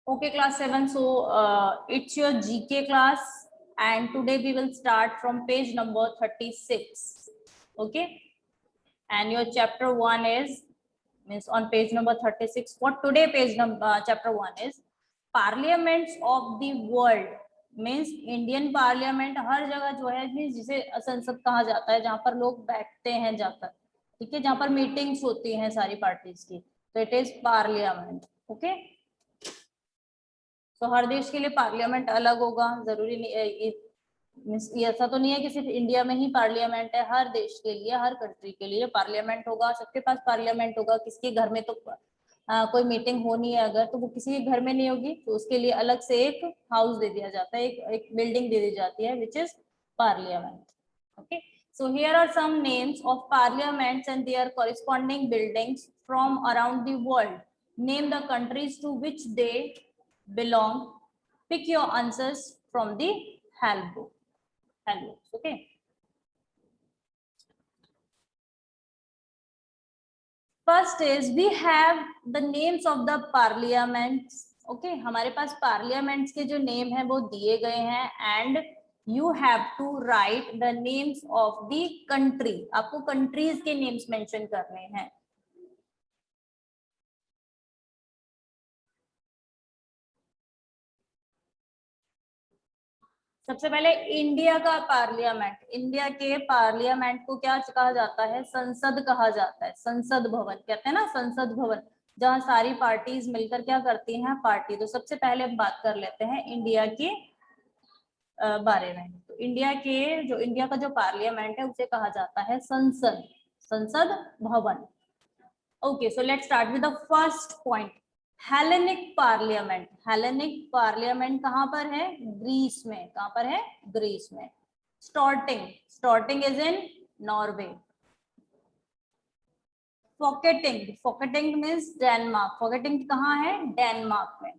Okay, class 7. So it's your GK class, and today we will start from page number 36. Okay, and your chapter 1 is means on page number 36. What today page number chapter 1 is parliaments of the world. Means Indian parliament हर जगह जो है means जिसे संसद कहा जाता है, जहां पर लोग बैठते हैं जाकर, ठीक है, जहां पर मीटिंग्स होती हैं सारी पार्टीज की, तो इट इज पार्लियामेंट. ओके, तो हर देश के लिए पार्लियामेंट अलग होगा, जरूरी नहीं ये ऐसा तो नहीं है कि सिर्फ इंडिया में ही पार्लियामेंट है. हर देश के लिए, हर कंट्री के लिए पार्लियामेंट होगा, सबके पास पार्लियामेंट होगा. किसके घर में तो कोई मीटिंग होनी है अगर, तो वो किसी के घर में नहीं होगी, तो उसके लिए अलग से एक हाउस दे दिया जाता है, एक बिल्डिंग दे दी जाती है, which is parliament. Okay, so here are some names of parliaments and their corresponding buildings from around the world. Name the countries to which they belong. Pick your answers from the handbook. Okay. First is we have the names of the parliaments. Okay, हमारे पास parliaments के जो name है वो दिए गए हैं, and you have to write the names of the country. आपको countries के names mention करने हैं. सबसे पहले इंडिया का पार्लियामेंट. इंडिया के पार्लियामेंट को क्या कहा जाता है? संसद कहा जाता है. संसद भवन कहते हैं ना, संसद भवन, जहां सारी पार्टीज मिलकर क्या करती हैं? पार्टी. तो सबसे पहले हम बात कर लेते हैं इंडिया के बारे में. तो इंडिया का जो पार्लियामेंट है उसे कहा जाता है संसद, संसद भवन. Okay, so let's start with the first point. Hellenic parliament. Hellenic parliament कहां पर है? ग्रीस में. कहां पर है? ग्रीस में. Storting. Storting is in Norway. Folketing. Folketing means Denmark. Folketing कहाँ है? डेनमार्क में.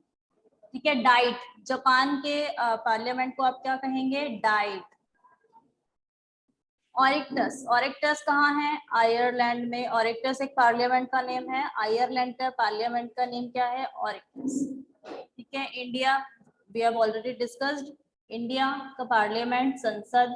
ठीक है. डाइट. जापान के पार्लियामेंट को आप क्या कहेंगे? डाइट. ऑरिक्टस. ऑरिक्टस कहाँ है? आयरलैंड में. ऑरिक्टस एक पार्लियामेंट का नेम है. आयरलैंड का पार्लियामेंट का नेम क्या है? ऑरिक्टस. ठीक है. India, we have already discussed. India का पार्लियामेंट संसद.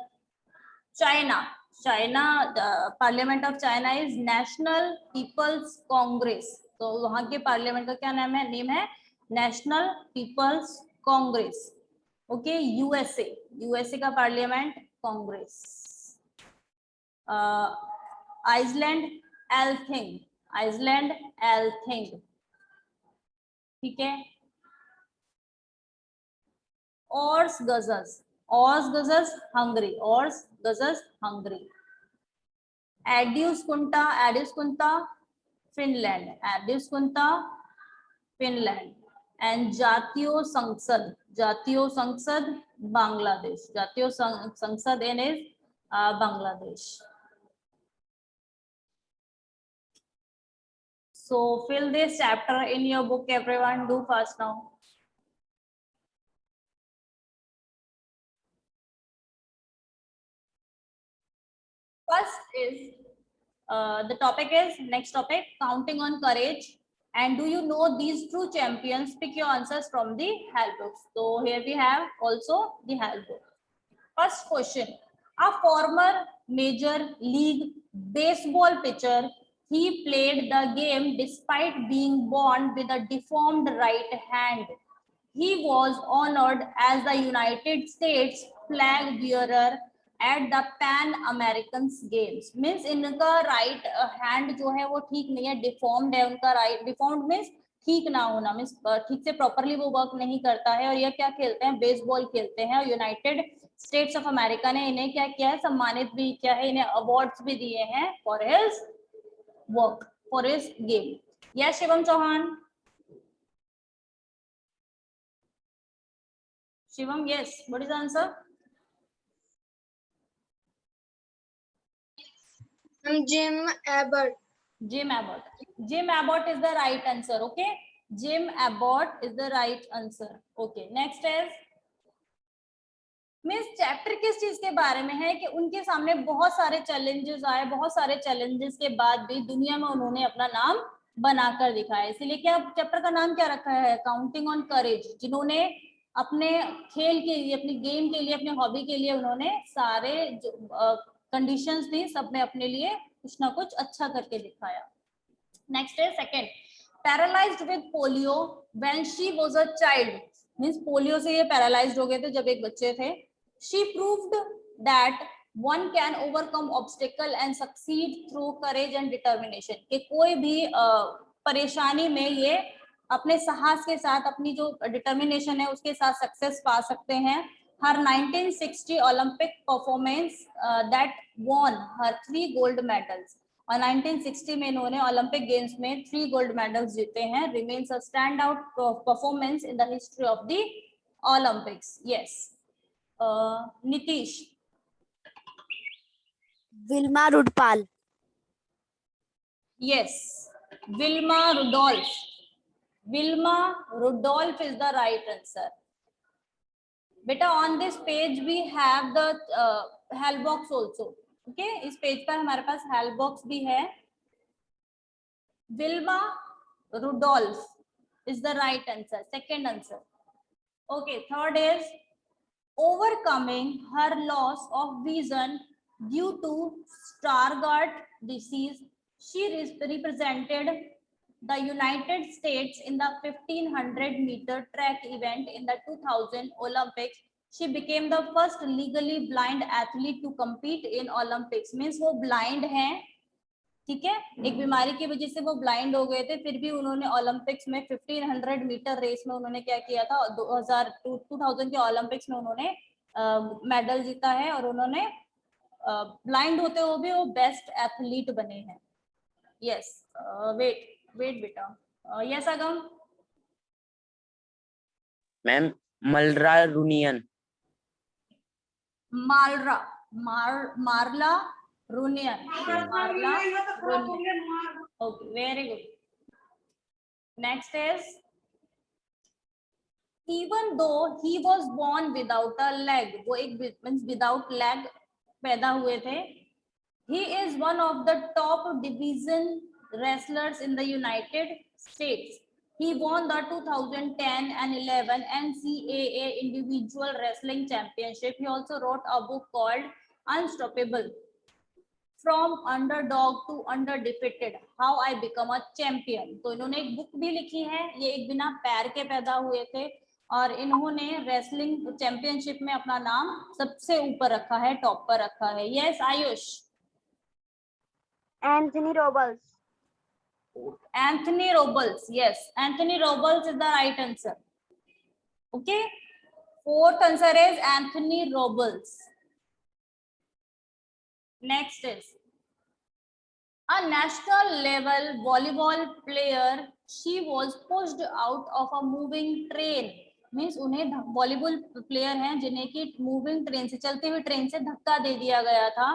China. China, parliament of China is National People's Congress. तो वहां के पार्लियामेंट का क्या नाम है? नेम है national People's Congress. Okay. USA. USA का पार्लियामेंट कांग्रेस. आइसलैंड एल्थिंग. आइसलैंड एल्थिंग. ठीक है. Ores गजस. Ores गजस Hungary. Ores गजस Hungary. एड्यूसकुंटा. एड्यूसकुंटा Finland. एड्यूसकुंटा Finland. And जातीय संसद. जातीय संसद बांग्लादेश. जातीय संसद इन is Bangladesh. So fill this chapter in your book, everyone. Do fast now. First is the topic is next topic, counting on courage. And do you know these true champions? Pick your answers from the help books. So here we have also the help book. First question: a former major league baseball pitcher. He played the game despite being born with a deformed right hand. He was honored as the United States flag bearer at the Pan American Games. Means इनका right hand जो है वो ठीक नहीं है, deformed है उनका right. Deformed means ठीक ना होना, मीन्स ठीक से प्रॉपरली वो वर्क नहीं करता है. और ये क्या खेलते हैं? बेसबॉल खेलते हैं. और यूनाइटेड स्टेट्स ऑफ अमेरिका ने इन्हें क्या किया है? सम्मानित भी किया है, इन्हें अवार्ड्स भी दिए हैं for his work, for his game. Yes Shivam Chauhan. Shivam, yes, what is the answer? Jim Abbott. Jim Abbott. Jim Abbott is the right answer. Okay, Jim Abbott is the right answer. Okay, next is means chapter किस चीज के बारे में है? कि उनके सामने बहुत सारे चैलेंजेस आए. बहुत सारे चैलेंजेस के बाद भी दुनिया में उन्होंने अपना नाम बनाकर दिखाया। इसीलिए क्या चैप्टर का नाम क्या रखा है, काउंटिंग ऑन करेज। जिन्होंने अपने खेल के लिए, अपनी गेम के लिए, अपने हॉबी के लिए उन्होंने सारे जो कंडीशंस थी सब में अपने लिए कुछ ना कुछ अच्छा करके दिखाया। नेक्स्ट है second, paralysed with polio when she was a child. Means polio से ये पैरालाइज्ड हो गए थे जब एक बच्चे थे। She proved that one can overcome obstacle and succeed through courage and determination। कि कोई भी परेशानी में ये अपने साहस के साथ, अपनी जो डिटर्मिनेशन है उसके साथ सक्सेस पा सकते हैं। her 1960 Olympic performance that won her 3 gold medals। और 1960 में इन्होंने ओलंपिक गेम्स में 3 गोल्ड मेडल्स जीते हैं। remains a standout performance in the history of the Olympics। yes, Nitish. Wilma Rudolph. Yes, Wilma Rudolph। Wilma Rudolph is the right answer। बेटा on this page we have the hell box also। okay, इस page पर हमारे पास hell box भी है। Wilma Rudolph is the right answer, second answer। okay, third is overcoming her loss of vision due to Stargardt disease। She represented the United States in the 1500-meter track event in the 2000 Olympics। She became the first legally blind athlete to compete in Olympics। means वो blind हैं, ठीक है, एक बीमारी की वजह से वो ब्लाइंड हो गए थे, फिर भी उन्होंने ओलंपिक्स में 1500 मीटर रेस में उन्होंने क्या किया था, 2000 के ओलंपिक्स में उन्होंने मेडल जीता है और उन्होंने ब्लाइंड होते हुए भी वो बेस्ट एथलीट बने हैं। यस, वेट बेटा। यस अगम। मैम मलरा रूनियन। मारला Runian। Marla Runian। Okay, very good। Next is, even though he was born without a leg, वो एक means without leg पैदा हुए थे। He is one of the top division wrestlers in the United States। He won the 2010 and 11 NCAA individual wrestling championship। He also wrote a book called Unstoppable From Underdog to Underdefeated, How I Become a Champion। तो इन्होंने एक book भी लिखी है। ये एक बिना पैर के पैदा हुए थे और इन्होंने रेसलिंग चैंपियनशिप में अपना नाम सबसे ऊपर रखा है, टॉप पर रखा है। Yes Ayush. Anthony Robles. Anthony Robles, yes, Anthony Robles is the right answer. Okay, fourth answer is Anthony Robles. Next is, a national level volleyball player, she was pushed out of a moving train। Means उन्हें volleyball player हैं जिन्हें की moving train से, चलती हुई train से धक्का दे दिया गया था।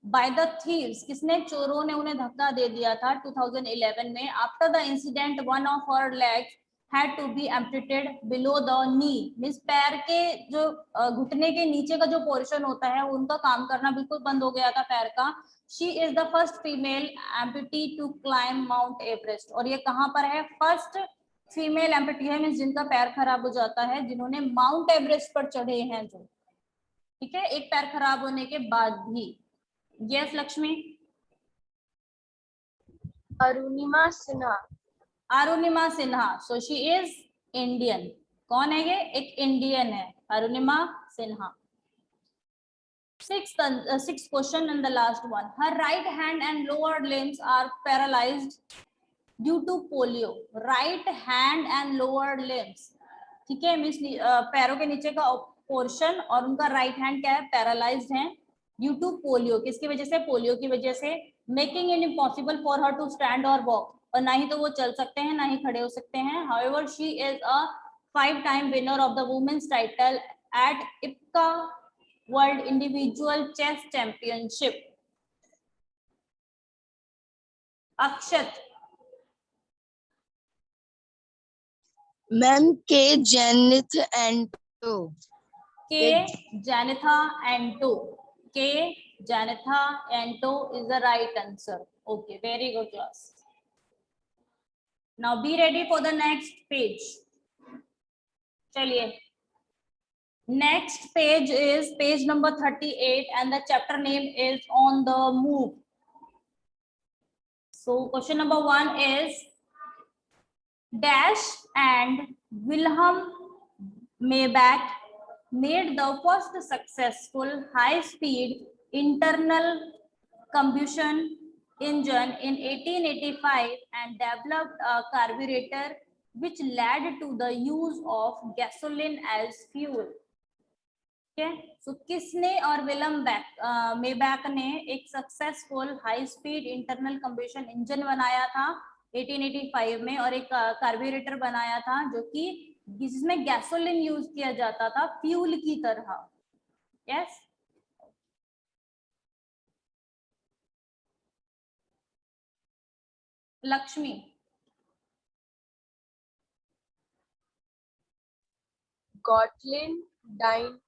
बाय द थीव्स, किसने, चोरों ने उन्हें धक्का दे दिया था 2011 में। After the incident one of her legs had to be amputated below the knee। Means पैर के जो घुटने के नीचे का जो पोर्शन होता है उनका काम करना बिल्कुल बंद हो गया था पैर का। She is the first female amputee to climb Mount Everest। और ये कहाँ पर है, फर्स्ट फीमेल एम्पिटी है, मींस जिनका पैर खराब हो जाता है, जिन्होंने माउंट एवरेस्ट पर चढ़े हैं जो, ठीक है, एक पैर खराब होने के बाद भी। Yes Lakshmi. Arunima Sinha. Arunima Sinha, so she is Indian. कौन है ये, एक इंडियन है, Arunima Sinha. Sixth question and the last one, her right hand and lower limbs are paralyzed due to polio। right hand and lower limbs, ठीक है, मीन्स पैरों के नीचे का पोर्शन और उनका राइट हैंड क्या है, पैरालाइज्ड है ड्यू टू पोलियो। किसकी वजह से, पोलियो की वजह से। Making it impossible for her to stand और वॉक, और ना ही तो वो चल सकते हैं ना ही खड़े हो सकते हैं। However she is a 5-time winner of the women's title at IPCA world individual chess championship. Akshat. Ma'am K Jenitha Anto. K Jenitha Anto. K Jenitha Anto is the right answer. Okay, very good class. Now be ready for the next page. चलिए, next page is page number 38 and the chapter name is On the Move. So question number 1 is Dash and Wilhelm Maybach made the first successful high-speed internal combustion engine in 1885 and developed a carburetor which led to the use of gasoline as fuel. Okay, so किसने और William Maybach ने एक successful high speed internal combustion engine बनाया था 1885 में और एक carburettor बनाया था जो कि जिसमें गैसोलीन यूज किया जाता था फ्यूल की तरह. Yes, Lakshmi. Gottlin Daimler.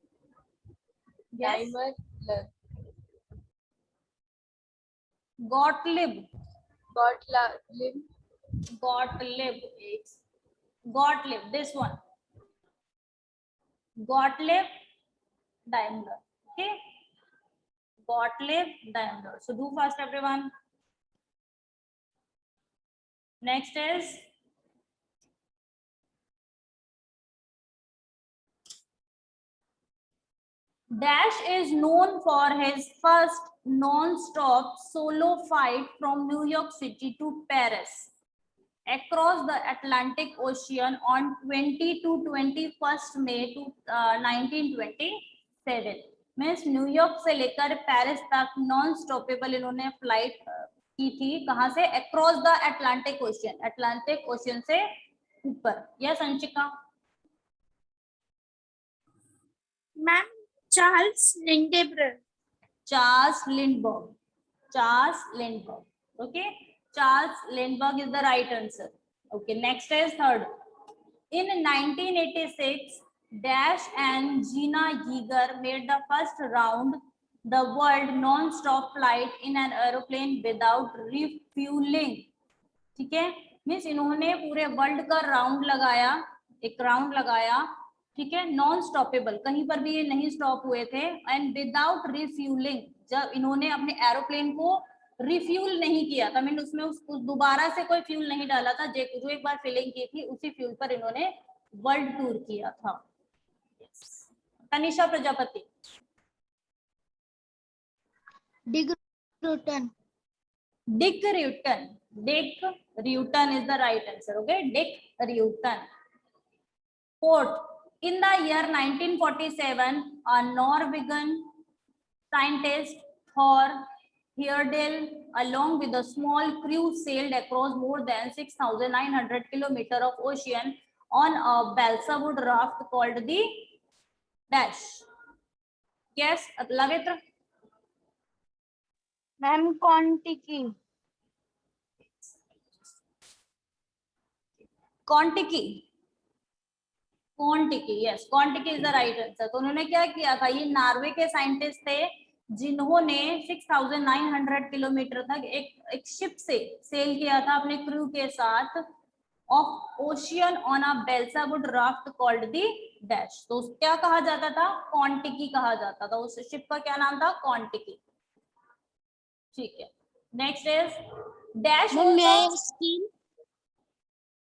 Gottlieb. This one. Gottlieb Daimler. Okay. Gottlieb Daimler. So do fast, everyone. Next is Dash is known for his first non-stop solo flight from New York City to Paris across the Atlantic Ocean on 20 to 21st May to 1927. Means New York से लेकर Paris तक non stoppable इन्होंने flight की थी. कहां से? Across the Atlantic Ocean, Atlantic Ocean से ऊपर. Yes Anshika. Ma'am Charles Lindbergh. Charles Lindbergh. Okay, Charles Lindbergh is the right answer. Okay, next is third. In 1986, Dash and Gina Yeager made the first round the world non-stop flight in an aeroplane without refueling. ठीक है, means इन्होंने पूरे world का round लगाया, एक round लगाया. ठीक है, नॉन स्टॉपेबल, कहीं पर भी ये नहीं स्टॉप हुए थे. एंड विदाउट रिफ्यूलिंग, जब इन्होंने अपने एरोप्लेन को रिफ्यूल नहीं किया था, मीन उसमें दोबारा से कोई फ्यूल नहीं डाला था, जो एक बार फिलिंग की थी उसी फ्यूल पर इन्होंने वर्ल्ड टूर किया था. Tanisha Prajapati. Dick routine. Dick Rutan is the right answer. Okay, Dick Rutan. Fourth, in the year 1947, a Norwegian scientist Thor Heyerdahl, along with a small crew, sailed across more than 6,900 kilometers of ocean on a balsa wood raft called the Dash. Yes, Lavitra. Ma'am Kontiki. Kontiki, yes, Kontiki is the right answer. तो उन्होंने क्या किया था, ये Norway के scientist थे जिन्होंने 6,900 kilometre तक एक शिप से सेल किया था अपने क्रू के साथ of ocean on a balsa wood raft called the Dash. तो क्या कहा जाता था? कॉन्टिकी कहा जाता था. उस शिप का क्या नाम था? कॉन्टिकी. ठीक है, नेक्स्ट इज डैश.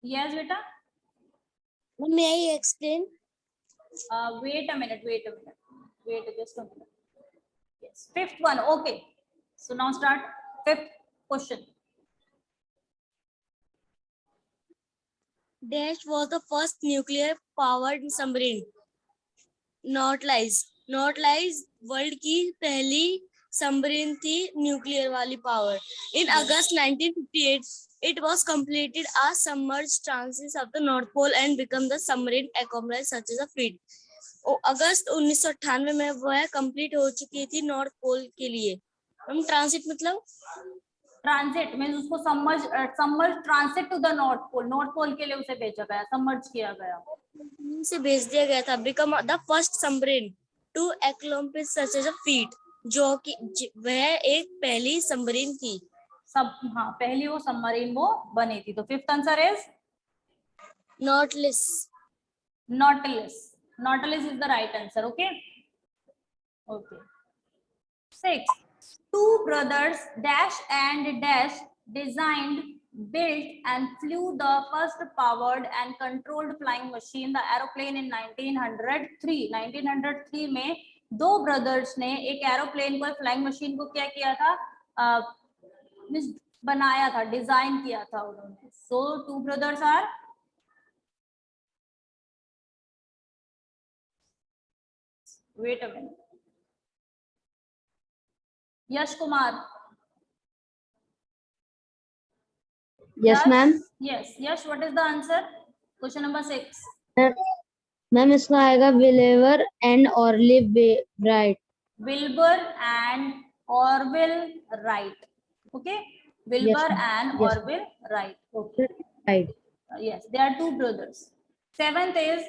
यस बेटा. May I explain? Wait a minute. Wait just a minute. Yes, fifth one. Okay, so now start fifth question. Dash was the first nuclear powered submarine. Not lies world की पहली submarine थी nuclear वाली power. In August 1958, it was completed a submerged transit of the North Pole and become the submarine accomplished such as a feat. अगस्त 1998 में वह complete हो चुकी थी north Pole के लिए. हम ट्रांसिट मतलब ट्रांसिट मींस उसको submerge transit to the North Pole के लिए उसे भेजा गया, सबमर्ज किया गया, से भेज दिया गया था. Become the first submarine to accomplish such as a feat, जो कि वह एक पहली सबमरीन थी. सब. हाँ, पहली वो सबमरीन वो बनी थी. तो fifth answer is Nautilus. Nautilus. Nautilus is the right answer. Okay. Okay. 6. Two brothers dash and dash designed, built and flew the first powered and controlled flying machine, the aeroplane, in 1903. 1903 में दो brothers ने एक aeroplane को, flying machine को क्या किया था, बनाया था, डिजाइन किया था उन्होंने. So two brothers are, wait a minute, Yash Kumar. Yes, ma'am. Yes, yes. What is the answer? Question number 6. Ma'am इसमें आएगा Wilbur and Orville Wright. Wilbur and Orville Wright. Okay. Wilbur ma'am. and Yes. Orville Wright. Okay. Right. Yes, they are two brothers. Seventh is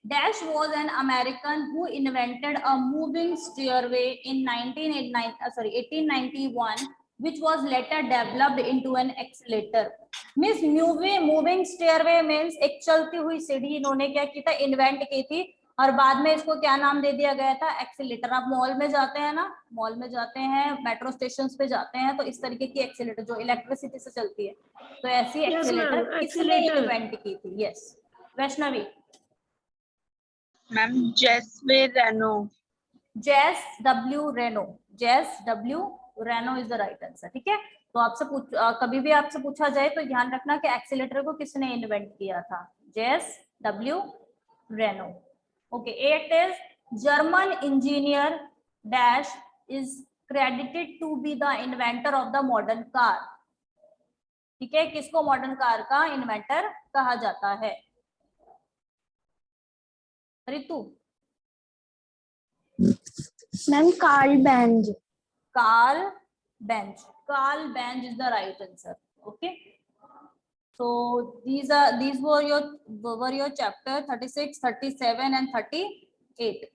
Dash was an American who invented a moving stairway in 1891, which was later developed into an accelerator. Miss moving stairway means एक चलती हुई सीढ़ी इन्होंने क्या की था, invent की थी, और बाद में इसको क्या नाम दे दिया गया था, एक्सीलेटर. आप मॉल में जाते हैं ना, मॉल में जाते हैं, मेट्रो स्टेशन पे जाते हैं, तो इस तरीके की एक्सीलेटर जो इलेक्ट्रिसिटी से चलती है, तो ऐसी एक्सीलेटर किसने इन्वेंट की थी? Yes, Vaishnavi. Ma'am, Jeswe Reno. Jess W. Reno. Jess W. Reno is the right answer. ठीक है. तो आपसे कभी भी आपसे पूछा जाए तो ध्यान रखना कि एक्सीलेटर को किसने इन्वेंट किया था. Jess W. Reno. Okay. 8 is German engineer dash is credited to be the inventor of the modern car. ठीक है. किसको मॉडर्न कार का इन्वेंटर कहा जाता है? Ritu. Ma'am Carl Benz. Carl Benz. Carl Benz is the right answer. Okay. So these were your chapter 36, 37 and 38.